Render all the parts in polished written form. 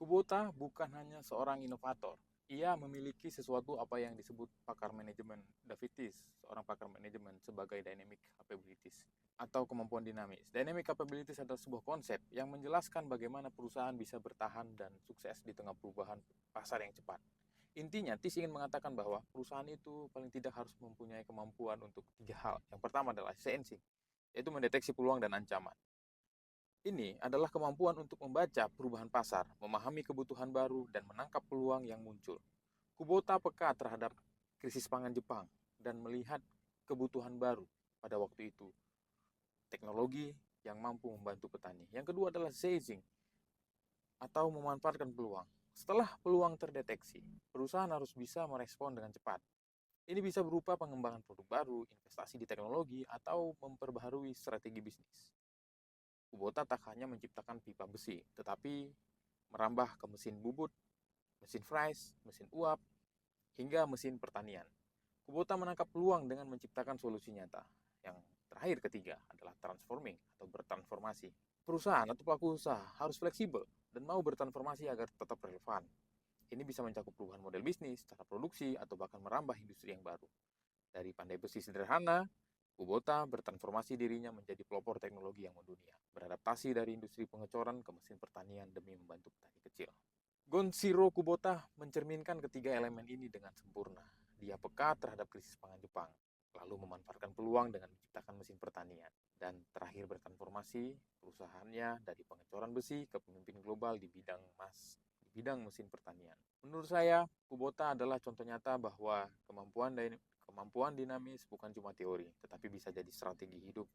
Kubota bukan hanya seorang inovator. Ia memiliki sesuatu apa yang disebut pakar manajemen Davidis, seorang pakar manajemen sebagai dynamic capabilities atau kemampuan dinamis. Dynamic capabilities adalah sebuah konsep yang menjelaskan bagaimana perusahaan bisa bertahan dan sukses di tengah perubahan pasar yang cepat. Intinya, TIS ingin mengatakan bahwa perusahaan itu paling tidak harus mempunyai kemampuan untuk tiga hal. Yang pertama adalah sensing, yaitu mendeteksi peluang dan ancaman. Ini adalah kemampuan untuk membaca perubahan pasar, memahami kebutuhan baru, dan menangkap peluang yang muncul. Kubota peka terhadap krisis pangan Jepang dan melihat kebutuhan baru pada waktu itu, teknologi yang mampu membantu petani. Yang kedua adalah seizing atau memanfaatkan peluang. Setelah peluang terdeteksi, perusahaan harus bisa merespon dengan cepat. Ini bisa berupa pengembangan produk baru, investasi di teknologi, atau memperbaharui strategi bisnis. Kubota tak hanya menciptakan pipa besi, tetapi merambah ke mesin bubut, mesin fries, mesin uap, hingga mesin pertanian. Kubota menangkap peluang dengan menciptakan solusi nyata. Yang terakhir ketiga adalah transforming atau bertransformasi. Perusahaan atau pelaku usaha harus fleksibel dan mau bertransformasi agar tetap relevan. Ini bisa mencakup perubahan model bisnis, cara produksi, atau bahkan merambah industri yang baru. Dari pandai besi sederhana, Kubota bertransformasi dirinya menjadi pelopor teknologi yang mendunia, beradaptasi dari industri pengecoran ke mesin pertanian demi membantu petani kecil. Gonshiro Kubota mencerminkan ketiga elemen ini dengan sempurna. Dia peka terhadap krisis pangan Jepang, lalu memanfaatkan peluang dengan menciptakan mesin pertanian, dan terakhir bertransformasi perusahaannya dari pengecoran besi ke pemimpin global di bidang mesin pertanian. Menurut saya, Kubota adalah contoh nyata bahwa kemampuan dinamis bukan cuma teori, tetapi bisa jadi strategi hidup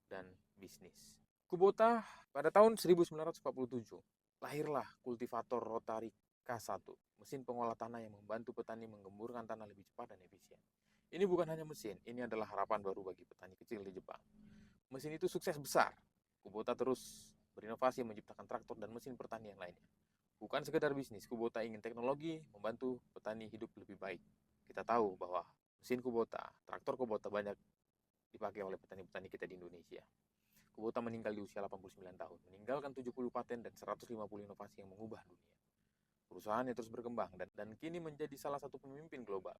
dan bisnis. Kubota pada tahun 1947 lahirlah kultivator rotari K1, mesin pengolah tanah yang membantu petani menggemburkan tanah lebih cepat dan efisien. Ini bukan hanya mesin, ini adalah harapan baru bagi petani kecil di Jepang. Mesin itu sukses besar. Kubota terus berinovasi menciptakan traktor dan mesin pertanian lainnya. Bukan sekedar bisnis, Kubota ingin teknologi membantu petani hidup lebih baik. Kita tahu bahwa mesin Kubota, traktor Kubota banyak dipakai oleh petani-petani kita di Indonesia. Kubota meninggal di usia 89 tahun, meninggalkan 70 paten dan 150 inovasi yang mengubah dunia. Perusahaannya terus berkembang dan kini menjadi salah satu pemimpin global.